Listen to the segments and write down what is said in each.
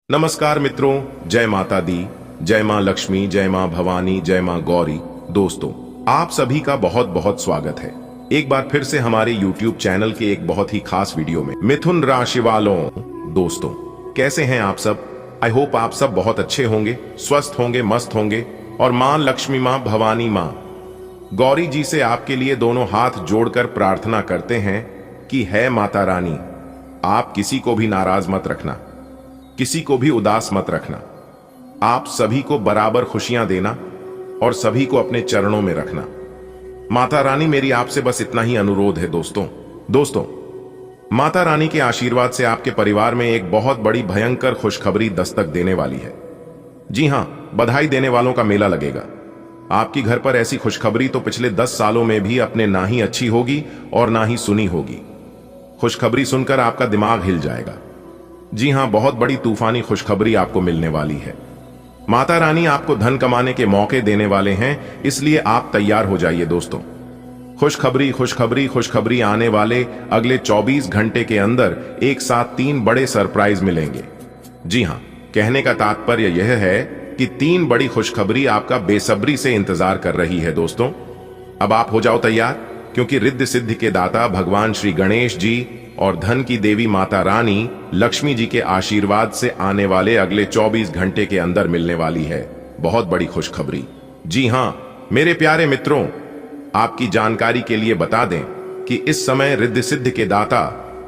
नमस्कार मित्रों, जय माता दी, जय मां लक्ष्मी, जय मां भवानी, जय मां गौरी। दोस्तों, आप सभी का बहुत बहुत स्वागत है एक बार फिर से हमारे YouTube चैनल के एक बहुत ही खास वीडियो में। मिथुन राशि वालों, दोस्तों कैसे हैं आप सब? आई होप आप सब बहुत अच्छे होंगे, स्वस्थ होंगे, मस्त होंगे और मां लक्ष्मी, मां भवानी, मां गौरी जी से आपके लिए दोनों हाथ जोड़कर प्रार्थना करते हैं कि है माता रानी, आप किसी को भी नाराज मत रखना, किसी को भी उदास मत रखना। आप सभी को बराबर खुशियां देना और सभी को अपने चरणों में रखना। माता रानी, मेरी आपसे बस इतना ही अनुरोध है दोस्तों, माता रानी के आशीर्वाद से आपके परिवार में एक बहुत बड़ी भयंकर खुशखबरी दस्तक देने वाली है। जी हां, बधाई देने वालों का मेला लगेगा। आपकी घर पर ऐसी खुशखबरी तो पिछले 10 सालों में भी अपने ना ही अच्छी होगी और ना ही सुनी होगी। खुशखबरी सुनकर आपका दिमाग हिल जाएगा। जी हां, बहुत बड़ी तूफानी खुशखबरी आपको मिलने वाली है। माता रानी आपको धन कमाने के मौके देने वाले हैं, इसलिए आप तैयार हो जाइए दोस्तों। खुशखबरी खुशखबरी खुशखबरी आने वाले अगले 24 घंटे के अंदर एक साथ 3 बड़े सरप्राइज मिलेंगे। जी हां, कहने का तात्पर्य यह है कि 3 बड़ी खुशखबरी आपका बेसब्री से इंतजार कर रही है दोस्तों। अब आप हो जाओ तैयार, क्योंकि रिद्धि सिद्धि के दाता भगवान श्री गणेश जी और धन की देवी माता रानी लक्ष्मी जी के आशीर्वाद से आने वाले अगले 24 घंटे के अंदर मिलने वाली है बहुत बड़ी खुशखबरी। जी हां मेरे प्यारे मित्रों, आपकी जानकारी के लिए बता दें कि इस समय रिद्धि सिद्धि के दाता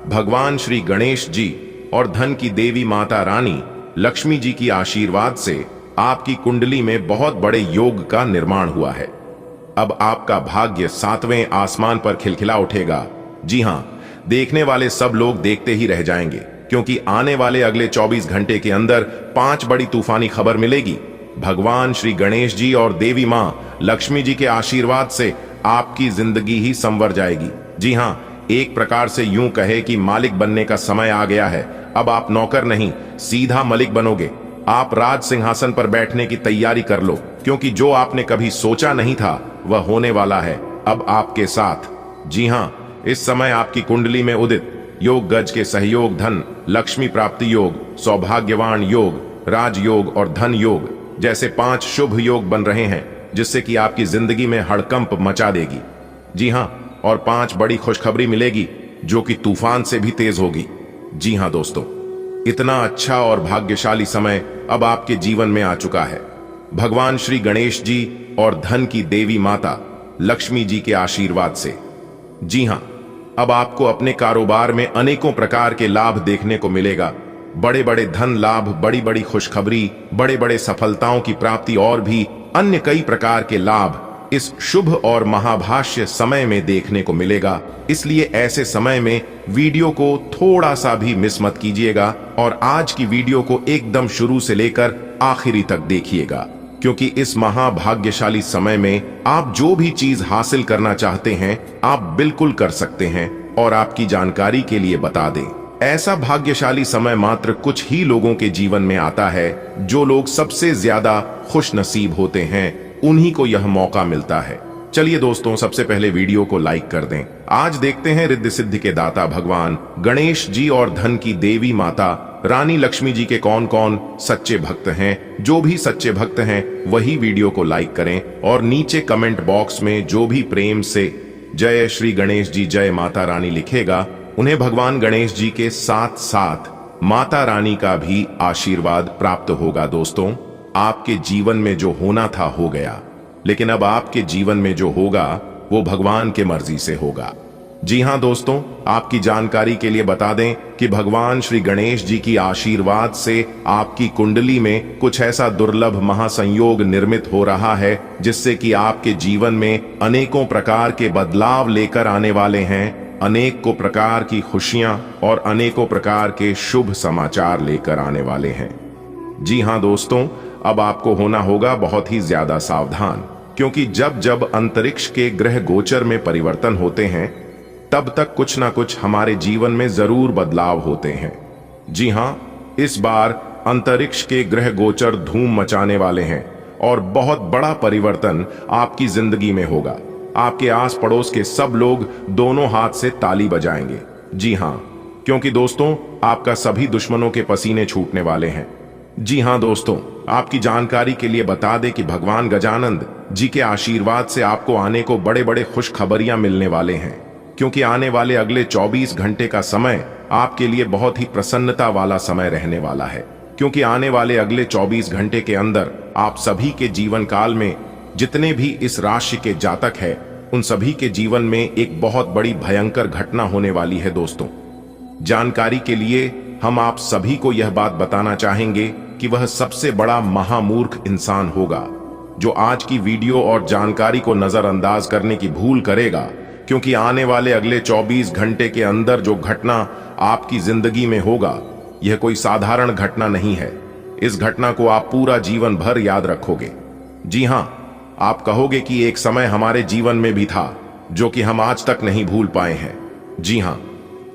भगवान श्री गणेश जी और धन की देवी माता रानी लक्ष्मी जी की आशीर्वाद से आपकी कुंडली में बहुत बड़े योग का निर्माण हुआ है। अब आपका भाग्य 7वें आसमान पर खिलखिला उठेगा। जी हां, देखने वाले सब लोग देखते ही रह जाएंगे, क्योंकि आने वाले अगले 24 घंटे के अंदर 5 बड़ी तूफानी खबर मिलेगी। भगवान श्री गणेश जी और देवी मां लक्ष्मी जी के आशीर्वाद से आपकी जिंदगी ही संवर जाएगी। जी हां, एक प्रकार से यूं कहे कि मालिक बनने का समय आ गया है। अब आप नौकर नहीं, सीधा मलिक बनोगे। आप राज सिंहासन पर बैठने की तैयारी कर लो, क्योंकि जो आपने कभी सोचा नहीं था वह होने वाला है अब आपके साथ। जी हां, इस समय आपकी कुंडली में उदित योग, गज के सहयोग, धन लक्ष्मी प्राप्ति योग, सौभाग्यवान योग, राजयोग और धन योग जैसे 5 शुभ योग बन रहे हैं, जिससे कि आपकी जिंदगी में हड़कंप मचा देगी। जी हां, और 5 बड़ी खुशखबरी मिलेगी जो कि तूफान से भी तेज होगी। जी हां दोस्तों, इतना अच्छा और भाग्यशाली समय अब आपके जीवन में आ चुका है भगवान श्री गणेश जी और धन की देवी माता लक्ष्मी जी के आशीर्वाद से। जी हां, अब आपको अपने कारोबार में अनेकों प्रकार के लाभ देखने को मिलेगा। बड़े बड़े धन लाभ, बड़ी बड़ी खुशखबरी, बड़े बड़े सफलताओं की प्राप्ति और भी अन्य कई प्रकार के लाभ इस शुभ और महाभाष्य समय में देखने को मिलेगा। इसलिए ऐसे समय में वीडियो को थोड़ा सा भी मिस मत कीजिएगा और आज की वीडियो को एकदम शुरू से लेकर आखिरी तक देखिएगा, क्योंकि इस महाभाग्यशाली समय में आप जो भी चीज हासिल करना चाहते हैं आप बिल्कुल कर सकते हैं। और आपकी जानकारी के लिए बता दें, ऐसा भाग्यशाली समय मात्र कुछ ही लोगों के जीवन में आता है। जो लोग सबसे ज्यादा खुश नसीब होते हैं उन्हीं को यह मौका मिलता है। चलिए दोस्तों, सबसे पहले वीडियो को लाइक कर दें। आज देखते हैं रिद्धि सिद्धि के दाता भगवान गणेश जी और धन की देवी माता रानी लक्ष्मी जी के कौन कौन सच्चे भक्त हैं। जो भी सच्चे भक्त हैं वही वीडियो को लाइक करें और नीचे कमेंट बॉक्स में जो भी प्रेम से जय श्री गणेश जी, जय माता रानी लिखेगा, उन्हें भगवान गणेश जी के साथ साथ माता रानी का भी आशीर्वाद प्राप्त होगा। दोस्तों, आपके जीवन में जो होना था हो गया, लेकिन अब आपके जीवन में जो होगा वो भगवान के मर्जी से होगा। जी हां दोस्तों, आपकी जानकारी के लिए बता दें कि भगवान श्री गणेश जी की आशीर्वाद से आपकी कुंडली में कुछ ऐसा दुर्लभ महासंयोग निर्मित हो रहा है, जिससे कि आपके जीवन में अनेकों प्रकार के बदलाव लेकर आने वाले हैं। अनेकों प्रकार की खुशियां और अनेकों प्रकार के शुभ समाचार लेकर आने वाले हैं। जी हां दोस्तों, अब आपको होना होगा बहुत ही ज्यादा सावधान, क्योंकि जब जब अंतरिक्ष के ग्रह गोचर में परिवर्तन होते हैं तब तक कुछ ना कुछ हमारे जीवन में जरूर बदलाव होते हैं। जी हां, इस बार अंतरिक्ष के ग्रह गोचर धूम मचाने वाले हैं और बहुत बड़ा परिवर्तन आपकी जिंदगी में होगा। आपके आस पड़ोस के सब लोग दोनों हाथ से ताली बजाएंगे। जी हां, क्योंकि दोस्तों आपका सभी दुश्मनों के पसीने छूटने वाले हैं। जी हाँ दोस्तों, आपकी जानकारी के लिए बता दें कि भगवान गजानंद जी के आशीर्वाद से आपको आने को बड़े बड़े खुशखबरियां मिलने वाले हैं, क्योंकि आने वाले अगले 24 घंटे का समय आपके लिए बहुत ही प्रसन्नता वाला समय रहने वाला है। क्योंकि आने वाले अगले 24 घंटे के अंदर आप सभी के जीवन काल में जितने भी इस राशि के जातक है, उन सभी के जीवन में एक बहुत बड़ी भयंकर घटना होने वाली है। दोस्तों, जानकारी के लिए हम आप सभी को यह बात बताना चाहेंगे कि वह सबसे बड़ा महामूर्ख इंसान होगा जो आज की वीडियो और जानकारी को नजरअंदाज करने की भूल करेगा, क्योंकि आने वाले अगले 24 घंटे के अंदर जो घटना आपकी जिंदगी में होगा, यह कोई साधारण घटना नहीं है। इस घटना को आप पूरा जीवन भर याद रखोगे। जी हां, आप कहोगे कि एक समय हमारे जीवन में भी था जो कि हम आज तक नहीं भूल पाए हैं। जी हां,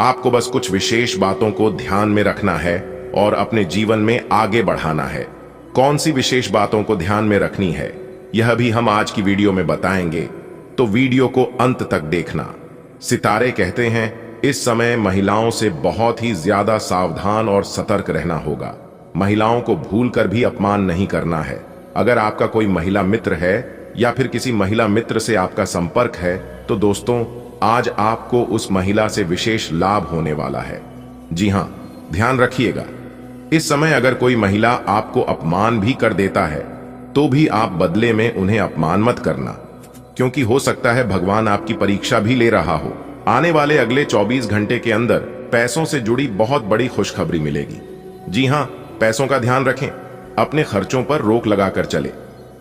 आपको बस कुछ विशेष बातों को ध्यान में रखना है और अपने जीवन में आगे बढ़ाना है। कौन सी विशेष बातों को ध्यान में रखनी है, यह भी हम आज की वीडियो में बताएंगे, तो वीडियो को अंत तक देखना। सितारे कहते हैं इस समय महिलाओं से बहुत ही ज्यादा सावधान और सतर्क रहना होगा। महिलाओं को भूलकर भी अपमान नहीं करना है। अगर आपका कोई महिला मित्र है या फिर किसी महिला मित्र से आपका संपर्क है, तो दोस्तों आज आपको उस महिला से विशेष लाभ होने वाला है। जी हां, ध्यान रखिएगा, इस समय अगर कोई महिला आपको अपमान भी कर देता है तो भी आप बदले में उन्हें अपमान मत करना, क्योंकि हो सकता है भगवान आपकी परीक्षा भी ले रहा हो। आने वाले अगले 24 घंटे के अंदर पैसों से जुड़ी बहुत बड़ी खुशखबरी मिलेगी। जी हां, पैसों का ध्यान रखें, अपने खर्चों पर रोक लगाकर चले,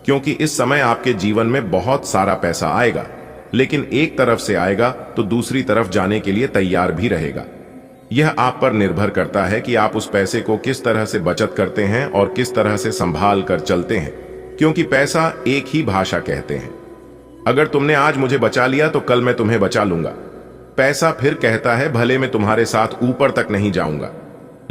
क्योंकि इस समय आपके जीवन में बहुत सारा पैसा आएगा, लेकिन एक तरफ से आएगा तो दूसरी तरफ जाने के लिए तैयार भी रहेगा। यह आप पर निर्भर करता है कि आप उस पैसे को किस तरह से बचत करते हैं और किस तरह से संभाल कर चलते हैं, क्योंकि पैसा एक ही भाषा कहते हैं। अगर तुमने आज मुझे बचा लिया तो कल मैं तुम्हें बचा लूंगा। पैसा फिर कहता है भले मैं तुम्हारे साथ ऊपर तक नहीं जाऊंगा,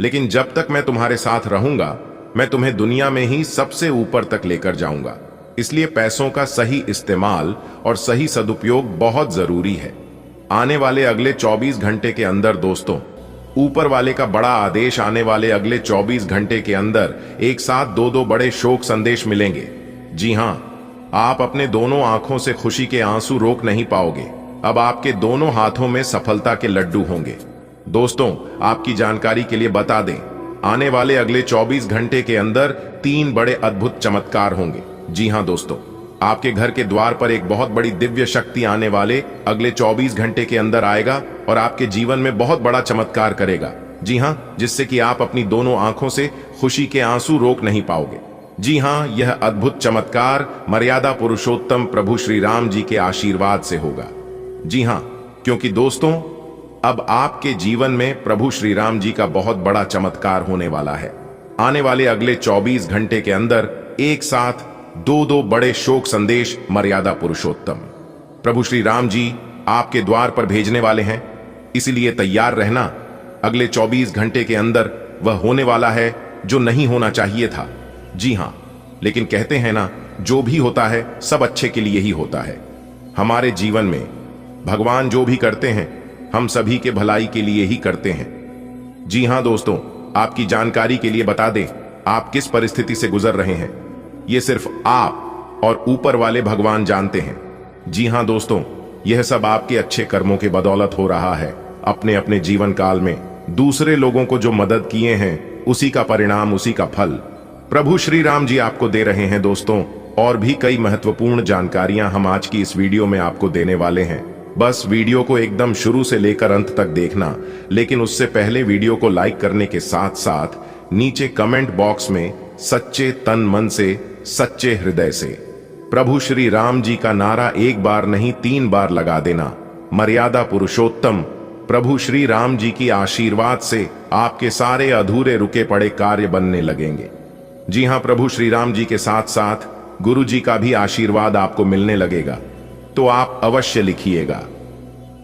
लेकिन जब तक मैं तुम्हारे साथ रहूंगा मैं तुम्हें दुनिया में ही सबसे ऊपर तक लेकर जाऊंगा। इसलिए पैसों का सही इस्तेमाल और सही सदुपयोग बहुत जरूरी है। आने वाले अगले 24 घंटे के अंदर दोस्तों, ऊपर वाले का बड़ा आदेश आने वाले अगले 24 घंटे के अंदर एक साथ दो बड़े शोक संदेश मिलेंगे। जी हां, आप अपने दोनों आंखों से खुशी के आंसू रोक नहीं पाओगे। अब आपके दोनों हाथों में सफलता के लड्डू होंगे। दोस्तों, आपकी जानकारी के लिए बता दें, आने वाले अगले 24 घंटे के अंदर 3 बड़े अद्भुत चमत्कार होंगे। जी हां दोस्तों, आपके घर के द्वार पर एक बहुत बड़ी दिव्य शक्ति आने वाले अगले 24 घंटे के अंदर आएगा और आपके जीवन में बहुत बड़ा चमत्कार करेगा। जी हां, जिससे कि आप अपनी दोनों आंखों से खुशी के आंसू रोक नहीं पाओगे। जी हां, यह अद्भुत चमत्कार मर्यादा पुरुषोत्तम प्रभु श्री राम जी के आशीर्वाद से होगा। जी हां, क्योंकि दोस्तों अब आपके जीवन में प्रभु श्री राम जी का बहुत बड़ा चमत्कार होने वाला है। आने वाले अगले 24 घंटे के अंदर एक साथ दो बड़े शोक संदेश मर्यादा पुरुषोत्तम प्रभु श्री राम जी आपके द्वार पर भेजने वाले हैं। इसलिए तैयार रहना, अगले 24 घंटे के अंदर वह होने वाला है जो नहीं होना चाहिए था। जी हां, लेकिन कहते हैं ना, जो भी होता है सब अच्छे के लिए ही होता है। हमारे जीवन में भगवान जो भी करते हैं हम सभी के भलाई के लिए ही करते हैं। जी हां दोस्तों, आपकी जानकारी के लिए बता दें, आप किस परिस्थिति से गुजर रहे हैं ये सिर्फ आप और ऊपर वाले भगवान जानते हैं। जी हां दोस्तों, यह सब आपके अच्छे कर्मों के बदौलत हो रहा है। अपने अपने जीवन काल में दूसरे लोगों को जो मदद किए हैं, उसी का परिणाम, उसी का फल प्रभु श्री राम जी आपको दे रहे हैं। दोस्तों, और भी कई महत्वपूर्ण जानकारियां हम आज की इस वीडियो में आपको देने वाले हैं। बस वीडियो को एकदम शुरू से लेकर अंत तक देखना, लेकिन उससे पहले वीडियो को लाइक करने के साथ साथ नीचे कमेंट बॉक्स में सच्चे तन मन से, सच्चे हृदय से प्रभु श्री राम जी का नारा एक बार नहीं 3 बार लगा देना। मर्यादा पुरुषोत्तम प्रभु श्री राम जी की आशीर्वाद से आपके सारे अधूरे रुके पड़े कार्य बनने लगेंगे। जी हां, प्रभु श्री राम जी के साथ साथ गुरु जी का भी आशीर्वाद आपको मिलने लगेगा, तो आप अवश्य लिखिएगा।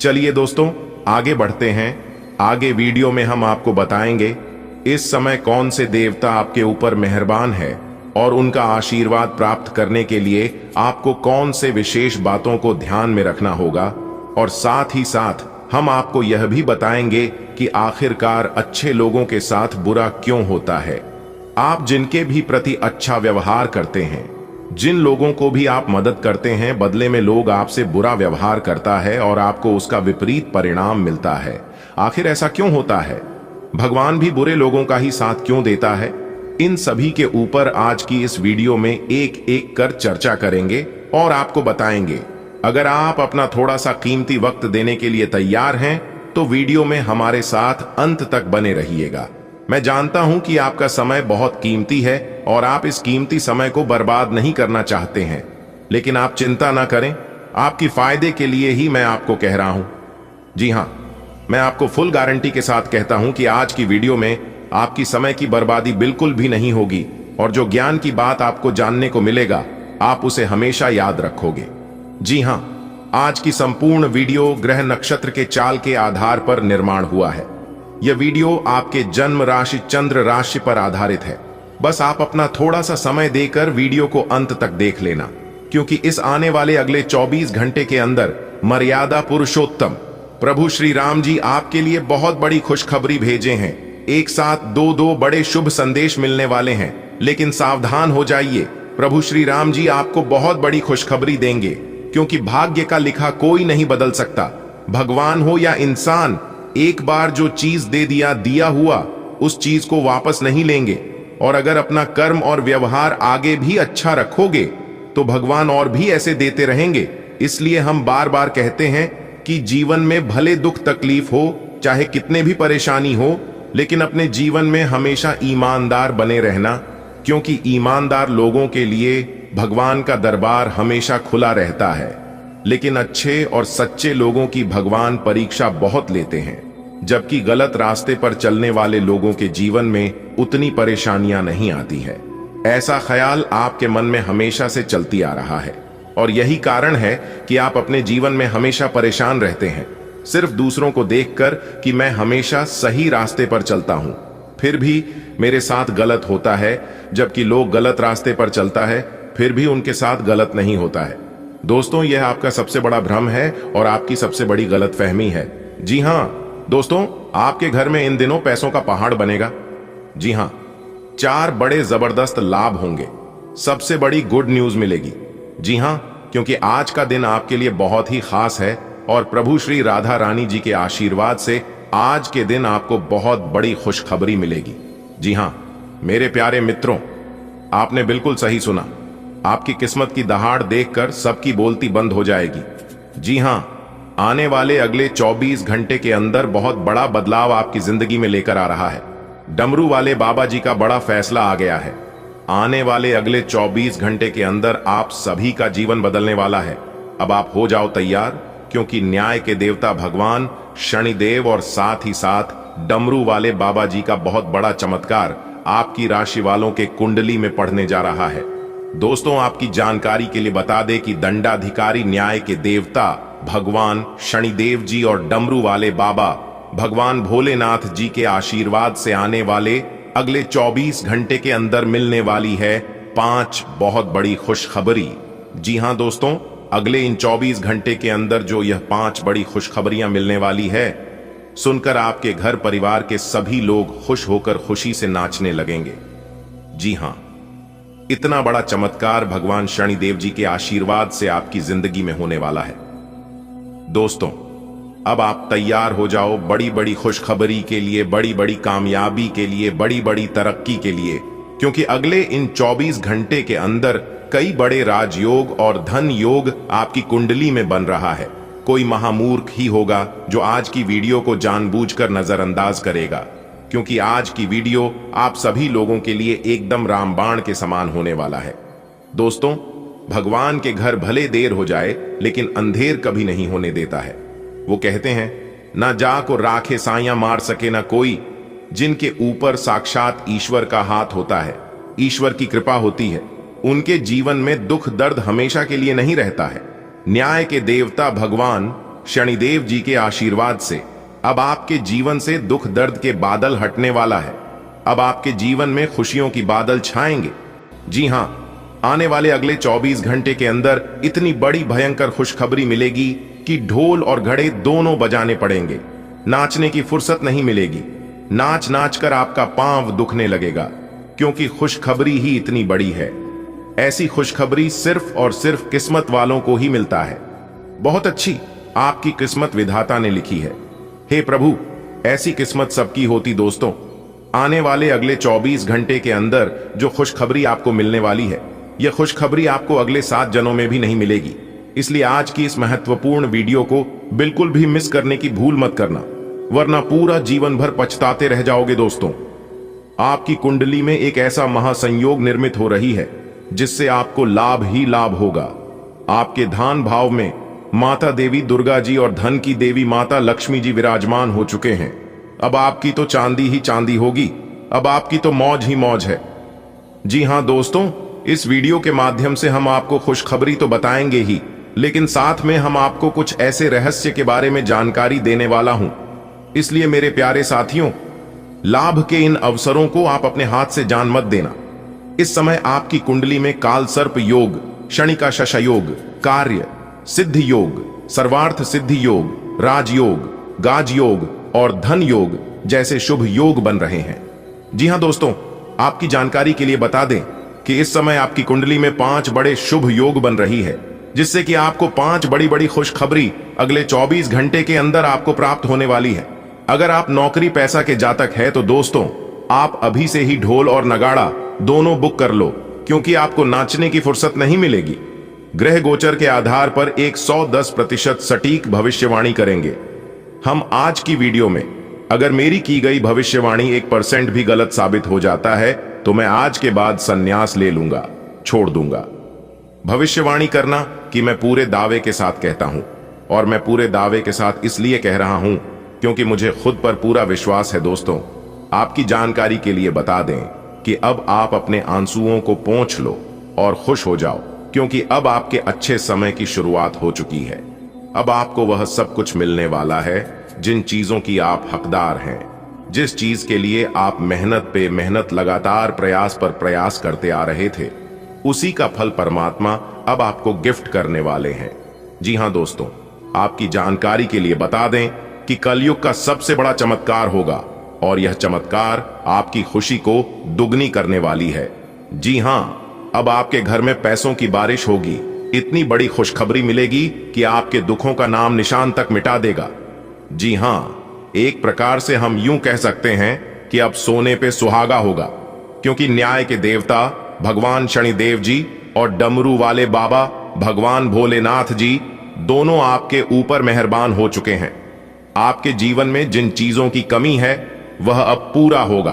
चलिए दोस्तों, आगे बढ़ते हैं। आगे वीडियो में हम आपको बताएंगे इस समय कौन से देवता आपके ऊपर मेहरबान है और उनका आशीर्वाद प्राप्त करने के लिए आपको कौन से विशेष बातों को ध्यान में रखना होगा, और साथ ही साथ हम आपको यह भी बताएंगे कि आखिरकार अच्छे लोगों के साथ बुरा क्यों होता है। आप जिनके भी प्रति अच्छा व्यवहार करते हैं, जिन लोगों को भी आप मदद करते हैं, बदले में लोग आपसे बुरा व्यवहार करता है और आपको उसका विपरीत परिणाम मिलता है। आखिर ऐसा क्यों होता है? भगवान भी बुरे लोगों का ही साथ क्यों देता है? इन सभी के ऊपर आज की इस वीडियो में एक एक कर चर्चा करेंगे और आपको बताएंगे। अगर आप अपना थोड़ा सा कीमती वक्त देने के लिए तैयार हैं तो वीडियो में हमारे साथ अंत तक बने रहिएगा। मैं जानता हूं कि आपका समय बहुत कीमती है और आप इस कीमती समय को बर्बाद नहीं करना चाहते हैं, लेकिन आप चिंता ना करें, आपकी फायदे के लिए ही मैं आपको कह रहा हूं। जी हां, मैं आपको फुल गारंटी के साथ कहता हूं कि आज की वीडियो में आपकी समय की बर्बादी बिल्कुल भी नहीं होगी और जो ज्ञान की बात आपको जानने को मिलेगा, आप उसे हमेशा याद रखोगे। जी हां, आज की संपूर्ण वीडियो ग्रह नक्षत्र के चाल के आधार पर निर्माण हुआ है। यह वीडियो आपके जन्म राशि चंद्र राशि पर आधारित है। बस आप अपना थोड़ा सा समय देकर वीडियो को अंत तक देख लेना, क्योंकि इस आने वाले अगले 24 घंटे के अंदर मर्यादा पुरुषोत्तम प्रभु श्री राम जी आपके लिए बहुत बड़ी खुशखबरी भेजे हैं। एक साथ दो बड़े शुभ संदेश मिलने वाले हैं, लेकिन सावधान हो जाइए, प्रभु श्री राम जी आपको बहुत बड़ी खुशखबरी देंगे, क्योंकि भाग्य का लिखा कोई नहीं बदल सकता। भगवान हो या इंसान, एक बार जो चीज दे दिया हुआ, उस चीज को वापस नहीं लेंगे। और अगर अपना कर्म और व्यवहार आगे भी अच्छा रखोगे तो भगवान और भी ऐसे देते रहेंगे। इसलिए हम बार बार कहते हैं कि जीवन में भले दुख तकलीफ हो, चाहे कितने भी परेशानी हो, लेकिन अपने जीवन में हमेशा ईमानदार बने रहना, क्योंकि ईमानदार लोगों के लिए भगवान का दरबार हमेशा खुला रहता है। लेकिन अच्छे और सच्चे लोगों की भगवान परीक्षा बहुत लेते हैं, जबकि गलत रास्ते पर चलने वाले लोगों के जीवन में उतनी परेशानियां नहीं आती है। ऐसा ख्याल आपके मन में हमेशा से चलती आ रहा है और यही कारण है कि आप अपने जीवन में हमेशा परेशान रहते हैं, सिर्फ दूसरों को देखकर कि मैं हमेशा सही रास्ते पर चलता हूं, फिर भी मेरे साथ गलत होता है। जबकि लोग गलत रास्ते पर चलता है, फिर भी उनके साथ गलत नहीं होता है। दोस्तों, यह आपका सबसे बड़ा भ्रम है और आपकी सबसे बड़ी गलतफहमी है। जी हां दोस्तों, आपके घर में इन दिनों पैसों का पहाड़ बनेगा। जी हां, 4 बड़े जबरदस्त लाभ होंगे। सबसे बड़ी गुड न्यूज मिलेगी। जी हां, क्योंकि आज का दिन आपके लिए बहुत ही खास है और प्रभु श्री राधा रानी जी के आशीर्वाद से आज के दिन आपको बहुत बड़ी खुशखबरी मिलेगी। जी हां मेरे प्यारे मित्रों, आपने बिल्कुल सही सुना। आपकी किस्मत की दहाड़ देखकर सबकी बोलती बंद हो जाएगी। जी हां, आने वाले अगले 24 घंटे के अंदर बहुत बड़ा बदलाव आपकी जिंदगी में लेकर आ रहा है। डमरू वाले बाबा जी का बड़ा फैसला आ गया है। आने वाले अगले 24 घंटे के अंदर आप सभी का जीवन बदलने वाला है। अब आप हो जाओ तैयार, क्योंकि न्याय के देवता भगवान शनिदेव और साथ ही साथ डमरू वाले बाबा जी का बहुत बड़ा चमत्कार आपकी राशि वालों के कुंडली में पढ़ने जा रहा है। दोस्तों, आपकी जानकारी के लिए बता दें कि दंडाधिकारी न्याय के देवता भगवान शनिदेव जी और डमरू वाले बाबा भगवान भोलेनाथ जी के आशीर्वाद से आने वाले अगले 24 घंटे के अंदर मिलने वाली है 5 बहुत बड़ी खुशखबरी। जी हां दोस्तों, अगले इन 24 घंटे के अंदर जो यह 5 बड़ी खुशखबरियां मिलने वाली है, सुनकर आपके घर परिवार के सभी लोग खुश होकर खुशी से नाचने लगेंगे। जी हां, इतना बड़ा चमत्कार भगवान शनिदेव जी के आशीर्वाद से आपकी जिंदगी में होने वाला है। दोस्तों, अब आप तैयार हो जाओ बड़ी बड़ी खुशखबरी के लिए, बड़ी बड़ी कामयाबी के लिए, बड़ी बड़ी तरक्की के लिए, क्योंकि अगले इन 24 घंटे के अंदर कई बड़े राजयोग और धन योग आपकी कुंडली में बन रहा है। कोई महामूर्ख ही होगा जो आज की वीडियो को जानबूझकर नजरअंदाज करेगा, क्योंकि आज की वीडियो आप सभी लोगों के लिए एकदम रामबाण के समान होने वाला है। दोस्तों, भगवान के घर भले देर हो जाए, लेकिन अंधेर कभी नहीं होने देता है। वो कहते हैं, ना जा को राखे साया मार सके ना कोई। जिनके ऊपर साक्षात ईश्वर का हाथ होता है, ईश्वर की कृपा होती है, उनके जीवन में दुख दर्द हमेशा के लिए नहीं रहता है। न्याय के देवता भगवान शनिदेव जी के आशीर्वाद से अब आपके जीवन से दुख दर्द के बादल हटने वाला है। अब आपके जीवन में खुशियों की बादल छाएंगे। जी हां, आने वाले अगले 24 घंटे के अंदर इतनी बड़ी भयंकर खुशखबरी मिलेगी कि ढोल और घड़े दोनों बजाने पड़ेंगे। नाचने की फुर्सत नहीं मिलेगी। नाच नाच कर आपका पांव दुखने लगेगा, क्योंकि खुशखबरी ही इतनी बड़ी है। ऐसी खुशखबरी सिर्फ और सिर्फ किस्मत वालों को ही मिलता है। बहुत अच्छी आपकी किस्मत विधाता ने लिखी है। हे प्रभु, ऐसी किस्मत सबकी होती दोस्तों। आने वाले अगले 24 घंटे के अंदर जो खुशखबरी आपको मिलने वाली है, यह खुशखबरी आपको अगले 7 जन्मों में भी नहीं मिलेगी। इसलिए आज की इस महत्वपूर्ण वीडियो को बिल्कुल भी मिस करने की भूल मत करना, वरना पूरा जीवन भर पछताते रह जाओगे दोस्तों। आपकी कुंडली में एक ऐसा महासंयोग निर्मित हो रही है जिससे आपको लाभ ही लाभ होगा। आपके धान भाव में माता देवी दुर्गा जी और धन की देवी माता लक्ष्मी जी विराजमान हो चुके हैं। अब आपकी तो चांदी ही चांदी होगी, अब आपकी तो मौज ही मौज है। जी हां दोस्तों, इस वीडियो के माध्यम से हम आपको खुशखबरी तो बताएंगे ही, लेकिन साथ में हम आपको कुछ ऐसे रहस्य के बारे में जानकारी देने वाला हूं। इसलिए मेरे प्यारे साथियों, लाभ के इन अवसरों को आप अपने हाथ से जान मत देना। इस समय आपकी कुंडली में काल सर्प योग, क्षणिका शश योग, कार्य सिद्धि योग, सर्वार्थ सिद्धि योग, राजयोग, गाज योग और धन योग जैसे शुभ योग बन रहे हैं। जी हां दोस्तों, आपकी जानकारी के लिए बता दें कि इस समय आपकी कुंडली में 5 बड़े शुभ योग बन रही है, जिससे कि आपको 5 बड़ी बड़ी खुशखबरी अगले 24 घंटे के अंदर आपको प्राप्त होने वाली है। अगर आप नौकरी पैसा के जातक है तो दोस्तों, आप अभी से ही ढोल और नगाड़ा दोनों बुक कर लो, क्योंकि आपको नाचने की फुर्सत नहीं मिलेगी। ग्रह गोचर के आधार पर 110% सटीक भविष्यवाणी करेंगे हम आज की वीडियो में। अगर मेरी की गई भविष्यवाणी 1% भी गलत साबित हो जाता है तो मैं आज के बाद संन्यास ले लूंगा, छोड़ दूंगा। भविष्यवाणी करना कि मैं पूरे दावे के साथ कहता हूं, और मैं पूरे दावे के साथ इसलिए कह रहा हूं क्योंकि मुझे खुद पर पूरा विश्वास है दोस्तों। आपकी जानकारी के लिए बता दें कि अब आप अपने आंसुओं को पोंछ लो और खुश हो जाओ, क्योंकि अब आपके अच्छे समय की शुरुआत हो चुकी है। अब आपको वह सब कुछ मिलने वाला है जिन चीजों की आप हकदार हैं। जिस चीज के लिए आप मेहनत पे मेहनत, लगातार प्रयास पर प्रयास करते आ रहे थे, उसी का फल परमात्मा अब आपको गिफ्ट करने वाले हैं। जी हां दोस्तों, आपकी जानकारी के लिए बता दें कि कलयुग का सबसे बड़ा चमत्कार होगा, और यह चमत्कार आपकी खुशी को दुगनी करने वाली है। जी हां, अब आपके घर में पैसों की बारिश होगी। इतनी बड़ी खुशखबरी मिलेगी कि आपके दुखों का नाम निशान तक मिटा देगा। जी हां, एक प्रकार से हम यूं कह सकते हैं कि अब सोने पे सुहागा होगा, क्योंकि न्याय के देवता भगवान शनिदेव जी और डमरू वाले बाबा भगवान भोलेनाथ जी दोनों आपके ऊपर मेहरबान हो चुके हैं। आपके जीवन में जिन चीजों की कमी है वह अब पूरा होगा।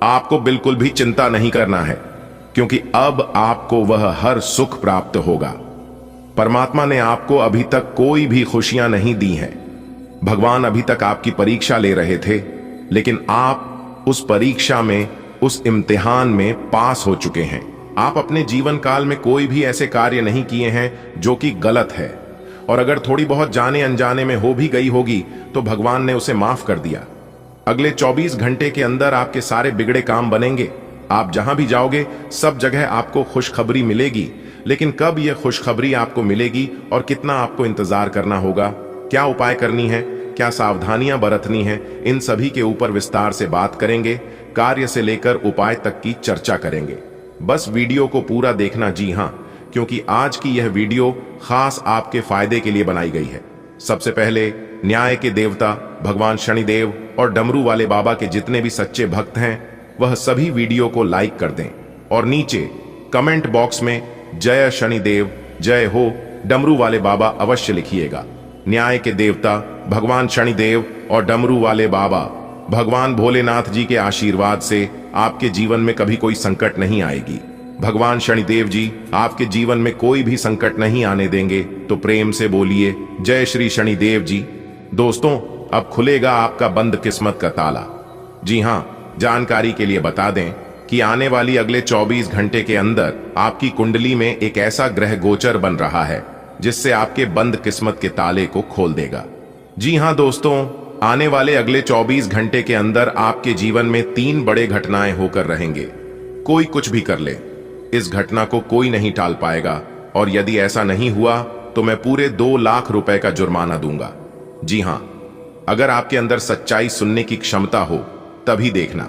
आपको बिल्कुल भी चिंता नहीं करना है, क्योंकि अब आपको वह हर सुख प्राप्त होगा। परमात्मा ने आपको अभी तक कोई भी खुशियां नहीं दी हैं। भगवान अभी तक आपकी परीक्षा ले रहे थे, लेकिन आप उस परीक्षा में, उस इम्तिहान में पास हो चुके हैं। आप अपने जीवन काल में कोई भी ऐसे कार्य नहीं किए हैं जो कि गलत है, और अगर थोड़ी बहुत जाने अनजाने में हो भी गई होगी तो भगवान ने उसे माफ कर दिया। अगले 24 घंटे के अंदर आपके सारे बिगड़े काम बनेंगे। आप जहां भी जाओगे सब जगह आपको खुशखबरी मिलेगी, लेकिन कब यह खुशखबरी आपको मिलेगी और कितना आपको इंतजार करना होगा, क्या उपाय करनी है, क्या सावधानियां बरतनी है, इन सभी के ऊपर विस्तार से बात करेंगे। कार्य से लेकर उपाय तक की चर्चा करेंगे। बस वीडियो को पूरा देखना। जी हां, क्योंकि आज की यह वीडियो खास आपके फायदे के लिए बनाई गई है। सबसे पहले न्याय के देवता भगवान शनिदेव और डमरू वाले बाबा के जितने भी सच्चे भक्त हैं, वह सभी वीडियो को लाइक कर दें और नीचे कमेंट बॉक्स में जय शनिदेव, जय हो डमरू वाले बाबा अवश्य लिखिएगा। न्याय के देवता भगवान शनिदेव और डमरू वाले बाबा भगवान भोलेनाथ जी के आशीर्वाद से आपके जीवन में कभी कोई संकट नहीं आएगी। भगवान शनिदेव जी आपके जीवन में कोई भी संकट नहीं आने देंगे। तो प्रेम से बोलिए जय श्री शनिदेव जी। दोस्तों, अब खुलेगा आपका बंद किस्मत का ताला। जी हां, जानकारी के लिए बता दें कि आने वाली अगले 24 घंटे के अंदर आपकी कुंडली में एक ऐसा ग्रह गोचर बन रहा है जिससे आपके बंद किस्मत के ताले को खोल देगा। जी हां दोस्तों, आने वाले अगले 24 घंटे के अंदर आपके जीवन में 3 बड़े घटनाएं होकर रहेंगे। कोई कुछ भी कर ले, इस घटना को कोई नहीं टाल पाएगा, और यदि ऐसा नहीं हुआ तो मैं पूरे 2 लाख रुपए का जुर्माना दूंगा। जी हां, अगर आपके अंदर सच्चाई सुनने की क्षमता हो तभी देखना,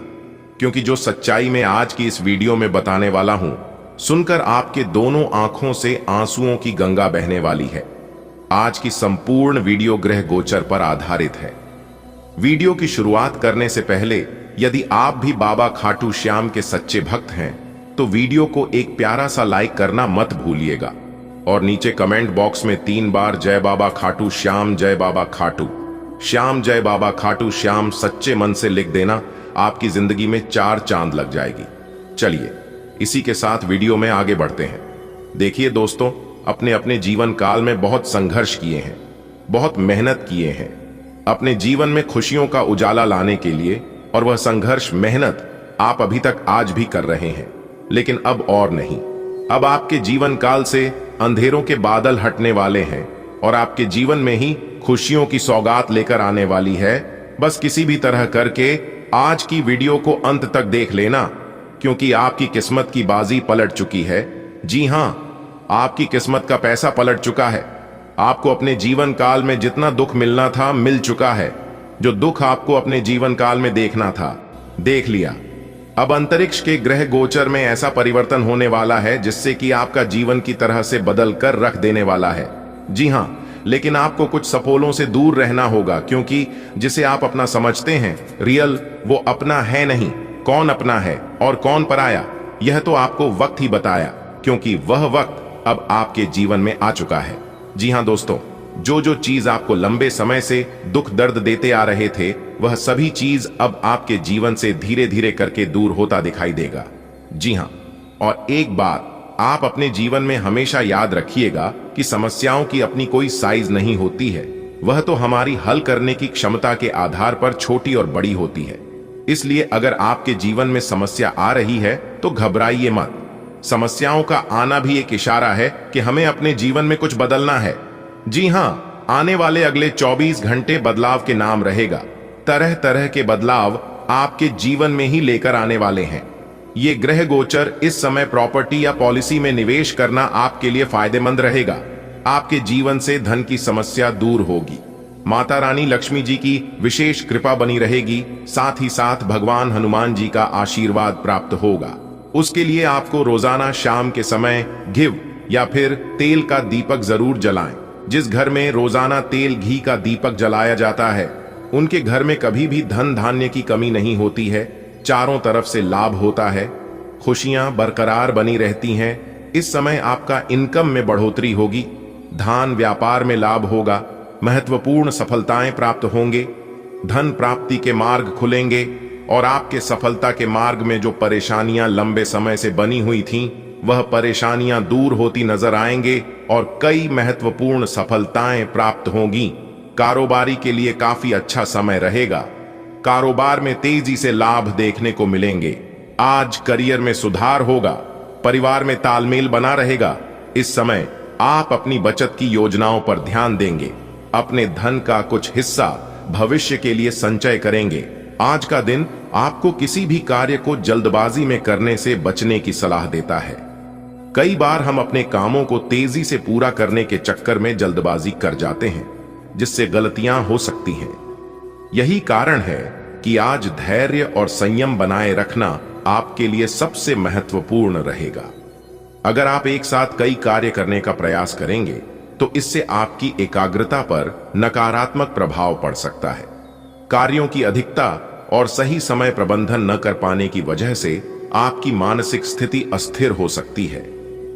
क्योंकि जो सच्चाई में आज की इस वीडियो में बताने वाला हूं, सुनकर आपके दोनों आंखों से आंसुओं की गंगा बहने वाली है। आज की संपूर्ण वीडियो ग्रह गोचर पर आधारित है। वीडियो की शुरुआत करने से पहले यदि आप भी बाबा खाटू श्याम के सच्चे भक्त हैं तो वीडियो को एक प्यारा सा लाइक करना मत भूलिएगा और नीचे कमेंट बॉक्स में 3 बार जय बाबा खाटू श्याम, जय बाबा खाटू श्याम, जय बाबा खाटू श्याम सच्चे मन से लिख देना। आपकी जिंदगी में 4 चांद लग जाएगी। चलिए इसी के साथ वीडियो में आगे बढ़ते हैं। देखिए दोस्तों, अपने अपने जीवन काल में बहुत संघर्ष किए हैं, बहुत मेहनत किए हैं अपने जीवन में खुशियों का उजाला लाने के लिए, और वह संघर्ष मेहनत आप अभी तक आज भी कर रहे हैं। लेकिन अब और नहीं, अब आपके जीवन काल से अंधेरों के बादल हटने वाले हैं और आपके जीवन में ही खुशियों की सौगात लेकर आने वाली है। बस किसी भी तरह करके आज की वीडियो को अंत तक देख लेना, क्योंकि आपकी किस्मत की बाजी पलट चुकी है। जी हां, आपकी किस्मत का पैसा पलट चुका है। आपको अपने जीवन काल में जितना दुख मिलना था मिल चुका है। जो दुख आपको अपने जीवन काल में देखना था देख लिया। अब अंतरिक्ष के ग्रह गोचर में ऐसा परिवर्तन होने वाला है जिससे कि आपका जीवन की तरह से बदल कर रख देने वाला है। जी हां, लेकिन आपको कुछ सपोलों से दूर रहना होगा, क्योंकि जिसे आप अपना समझते हैं रियल, वो अपना है नहीं। कौन अपना है और कौन पराया, यह तो आपको वक्त ही बताया, क्योंकि वह वक्त अब आपके जीवन में आ चुका है। जी हां दोस्तों, जो चीज आपको लंबे समय से दुख दर्द देते आ रहे थे, वह सभी चीज अब आपके जीवन से धीरे धीरे करके दूर होता दिखाई देगा। जी हां, और एक बात आप अपने जीवन में हमेशा याद रखिएगा कि समस्याओं की अपनी कोई साइज नहीं होती है, वह तो हमारी हल करने की क्षमता के आधार पर छोटी और बड़ी होती है। इसलिए अगर आपके जीवन में समस्या आ रही है तो घबराइए मत। समस्याओं का आना भी एक इशारा है कि हमें अपने जीवन में कुछ बदलना है। जी हां, आने वाले अगले 24 घंटे बदलाव के नाम रहेगा। तरह तरह के बदलाव आपके जीवन में ही लेकर आने वाले हैं। ये ग्रह गोचर इस समय प्रॉपर्टी या पॉलिसी में निवेश करना आपके लिए फायदेमंद रहेगा। आपके जीवन से धन की समस्या दूर होगी। माता रानी लक्ष्मी जी की विशेष कृपा बनी रहेगी। साथ ही साथ भगवान हनुमान जी का आशीर्वाद प्राप्त होगा। उसके लिए आपको रोजाना शाम के समय घिव या फिर तेल का दीपक जरूर जलाएं। जिस घर में रोजाना तेल घी का दीपक जलाया जाता है, उनके घर में कभी भी धन धान्य की कमी नहीं होती है। चारों तरफ से लाभ होता है, खुशियां बरकरार बनी रहती हैं। इस समय आपका इनकम में बढ़ोतरी होगी, धान व्यापार में लाभ होगा, महत्वपूर्ण सफलताएं प्राप्त होंगे, धन प्राप्ति के मार्ग खुलेंगे और आपके सफलता के मार्ग में जो परेशानियां लंबे समय से बनी हुई थीं, वह परेशानियां दूर होती नजर आएंगे और कई महत्वपूर्ण सफलताएं प्राप्त होंगी। कारोबारी के लिए काफी अच्छा समय रहेगा। कारोबार में तेजी से लाभ देखने को मिलेंगे। आज करियर में सुधार होगा, परिवार में तालमेल बना रहेगा। इस समय आप अपनी बचत की योजनाओं पर ध्यान देंगे। अपने धन का कुछ हिस्सा भविष्य के लिए संचय करेंगे। आज का दिन आपको किसी भी कार्य को जल्दबाजी में करने से बचने की सलाह देता है। कई बार हम अपने कामों को तेजी से पूरा करने के चक्कर में जल्दबाजी कर जाते हैं, जिससे गलतियां हो सकती हैं। यही कारण है कि आज धैर्य और संयम बनाए रखना आपके लिए सबसे महत्वपूर्ण रहेगा। अगर आप एक साथ कई कार्य करने का प्रयास करेंगे तो इससे आपकी एकाग्रता पर नकारात्मक प्रभाव पड़ सकता है। कार्यों की अधिकता और सही समय प्रबंधन न कर पाने की वजह से आपकी मानसिक स्थिति अस्थिर हो सकती है।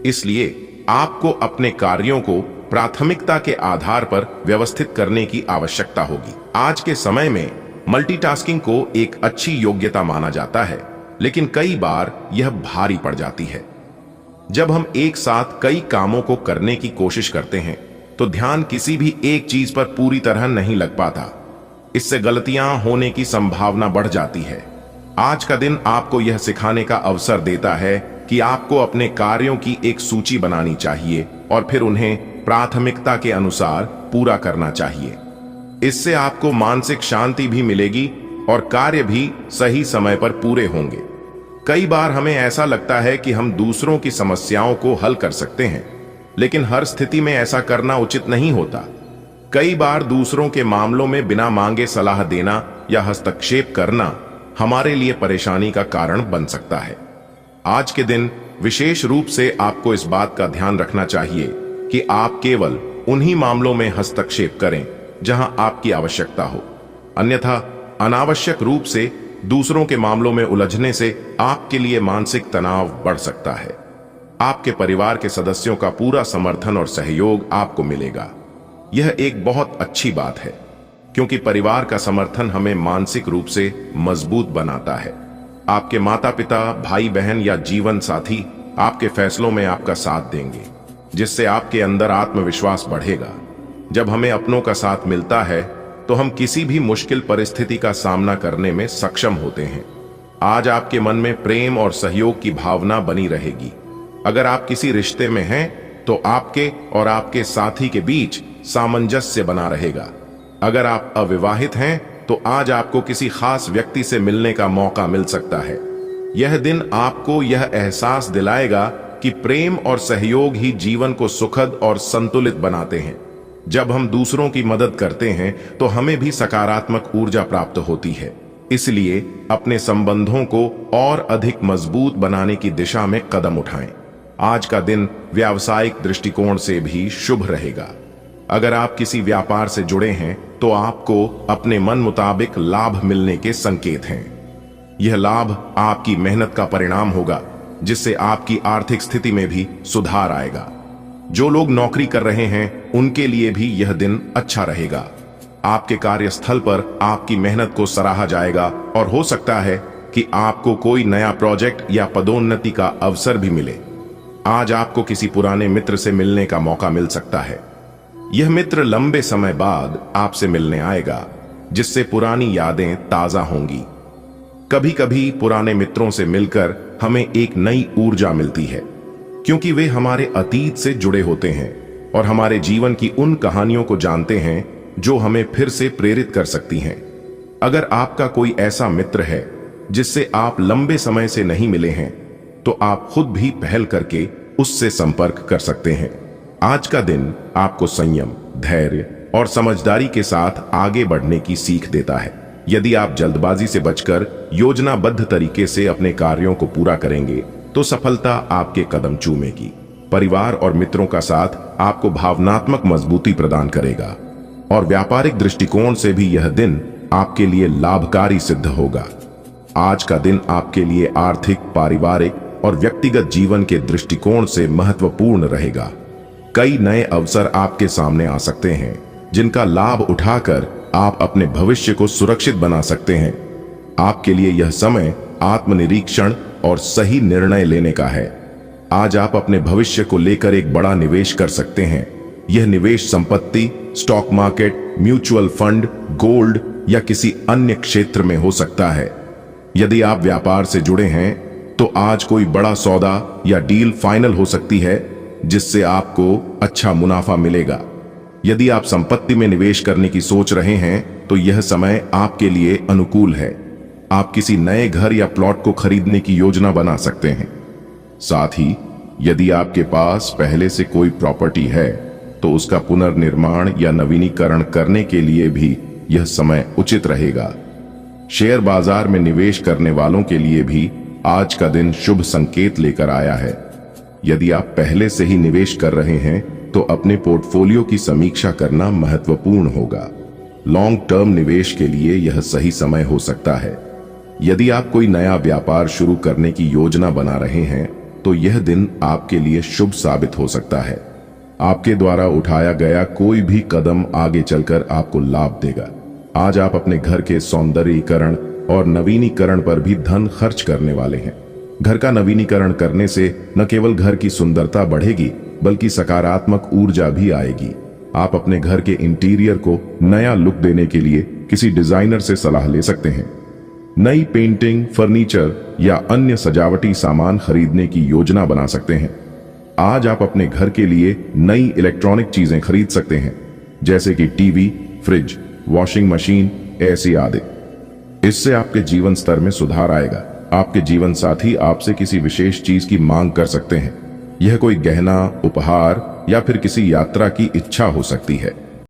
इसलिए आपको अपने कार्यों को प्राथमिकता के आधार पर व्यवस्थित करने की आवश्यकता होगी। आज के समय में मल्टीटास्किंग को एक अच्छी योग्यता माना जाता है, लेकिन कई बार यह भारी पड़ जाती है। जब हम एक साथ कई कामों को करने की कोशिश करते हैं तो ध्यान किसी भी एक चीज पर पूरी तरह नहीं लग पाता। इससे गलतियां होने की संभावना बढ़ जाती है। आज का दिन आपको यह सिखाने का अवसर देता है कि आपको अपने कार्यों की एक सूची बनानी चाहिए और फिर उन्हें प्राथमिकता के अनुसार पूरा करना चाहिए। इससे आपको मानसिक शांति भी मिलेगी और कार्य भी सही समय पर पूरे होंगे। कई बार हमें ऐसा लगता है कि हम दूसरों की समस्याओं को हल कर सकते हैं, लेकिन हर स्थिति में ऐसा करना उचित नहीं होता। कई बार दूसरों के मामलों में बिना मांगे सलाह देना या हस्तक्षेप करना हमारे लिए परेशानी का कारण बन सकता है। आज के दिन विशेष रूप से आपको इस बात का ध्यान रखना चाहिए कि आप केवल उन्हीं मामलों में हस्तक्षेप करें जहां आपकी आवश्यकता हो, अन्यथा अनावश्यक रूप से दूसरों के मामलों में उलझने से आपके लिए मानसिक तनाव बढ़ सकता है। आपके परिवार के सदस्यों का पूरा समर्थन और सहयोग आपको मिलेगा। यह एक बहुत अच्छी बात है, क्योंकि परिवार का समर्थन हमें मानसिक रूप से मजबूत बनाता है। आपके माता पिता, भाई बहन या जीवन साथी आपके फैसलों में आपका साथ देंगे, जिससे आपके अंदर आत्मविश्वास बढ़ेगा। जब हमें अपनों का साथ मिलता है तो हम किसी भी मुश्किल परिस्थिति का सामना करने में सक्षम होते हैं। आज आपके मन में प्रेम और सहयोग की भावना बनी रहेगी। अगर आप किसी रिश्ते में हैं तो आपके और आपके साथी के बीच सामंजस्य बना रहेगा। अगर आप अविवाहित हैं तो आज आपको किसी खास व्यक्ति से मिलने का मौका मिल सकता है। यह दिन आपको यह एहसास दिलाएगा कि प्रेम और सहयोग ही जीवन को सुखद और संतुलित बनाते हैं। जब हम दूसरों की मदद करते हैं तो हमें भी सकारात्मक ऊर्जा प्राप्त होती है। इसलिए अपने संबंधों को और अधिक मजबूत बनाने की दिशा में कदम उठाएं। आज का दिन व्यावसायिक दृष्टिकोण से भी शुभ रहेगा। अगर आप किसी व्यापार से जुड़े हैं तो आपको अपने मन मुताबिक लाभ मिलने के संकेत हैं। यह लाभ आपकी मेहनत का परिणाम होगा, जिससे आपकी आर्थिक स्थिति में भी सुधार आएगा। जो लोग नौकरी कर रहे हैं उनके लिए भी यह दिन अच्छा रहेगा। आपके कार्यस्थल पर आपकी मेहनत को सराहा जाएगा और हो सकता है कि आपको कोई नया प्रोजेक्ट या पदोन्नति का अवसर भी मिले। आज आपको किसी पुराने मित्र से मिलने का मौका मिल सकता है। यह मित्र लंबे समय बाद आपसे मिलने आएगा, जिससे पुरानी यादें ताजा होंगी। कभी कभी पुराने मित्रों से मिलकर हमें एक नई ऊर्जा मिलती है, क्योंकि वे हमारे अतीत से जुड़े होते हैं और हमारे जीवन की उन कहानियों को जानते हैं जो हमें फिर से प्रेरित कर सकती हैं। अगर आपका कोई ऐसा मित्र है जिससे आप लंबे समय से नहीं मिले हैं, तो आप खुद भी पहल करके उससे संपर्क कर सकते हैं। आज का दिन आपको संयम, धैर्य और समझदारी के साथ आगे बढ़ने की सीख देता है। यदि आप जल्दबाजी से बचकर योजनाबद्ध तरीके से अपने कार्यों को पूरा करेंगे तो सफलता आपके कदम चूमेगी। परिवार और मित्रों का साथ आपको भावनात्मक मजबूती प्रदान करेगा और व्यापारिक दृष्टिकोण से भी यह दिन आपके लिए लाभकारी सिद्ध होगा। आज का दिन आपके लिए आर्थिक, पारिवारिक और व्यक्तिगत जीवन के दृष्टिकोण से महत्वपूर्ण रहेगा। कई नए अवसर आपके सामने आ सकते हैं, जिनका लाभ उठाकर आप अपने भविष्य को सुरक्षित बना सकते हैं। आपके लिए यह समय आत्मनिरीक्षण और सही निर्णय लेने का है। आज आप अपने भविष्य को लेकर एक बड़ा निवेश कर सकते हैं। यह निवेश संपत्ति, stock market, mutual fund, gold या किसी अन्य क्षेत्र में हो सकता है। यदि आप व्यापार से जुड़े हैं तो आज कोई बड़ा सौदा या डील फाइनल हो सकती है, जिससे आपको अच्छा मुनाफा मिलेगा। यदि आप संपत्ति में निवेश करने की सोच रहे हैं तो यह समय आपके लिए अनुकूल है। आप किसी नए घर या प्लॉट को खरीदने की योजना बना सकते हैं। साथ ही यदि आपके पास पहले से कोई प्रॉपर्टी है तो उसका पुनर्निर्माण या नवीनीकरण करने के लिए भी यह समय उचित रहेगा। शेयर बाजार में निवेश करने वालों के लिए भी आज का दिन शुभ संकेत लेकर आया है। यदि आप पहले से ही निवेश कर रहे हैं तो अपने पोर्टफोलियो की समीक्षा करना महत्वपूर्ण होगा। लॉन्ग टर्म निवेश के लिए यह सही समय हो सकता है। यदि आप कोई नया व्यापार शुरू करने की योजना बना रहे हैं तो यह दिन आपके लिए शुभ साबित हो सकता है। आपके द्वारा उठाया गया कोई भी कदम आगे चलकर आपको लाभ देगा। आज आप अपने घर के सौंदर्यीकरण और नवीनीकरण पर भी धन खर्च करने वाले हैं। घर का नवीनीकरण करने से न केवल घर की सुंदरता बढ़ेगी, बल्कि सकारात्मक ऊर्जा भी आएगी। आप अपने घर के इंटीरियर को नया लुक देने के लिए किसी डिजाइनर से सलाह ले सकते हैं। नई पेंटिंग, फर्नीचर या अन्य सजावटी सामान खरीदने की योजना बना सकते हैं। आज आप अपने घर के लिए नई इलेक्ट्रॉनिक चीजें खरीद सकते हैं, जैसे कि TV, fridge, washing machine, AC आदि। इससे आपके जीवन स्तर में सुधार आएगा। आपके जीवन साथी आपसे किसी विशेष चीज की मांग कर सकते हैं। यह कोई गहना, उपहार या फिर किसी यात्रा की इच्छा हो सकती है।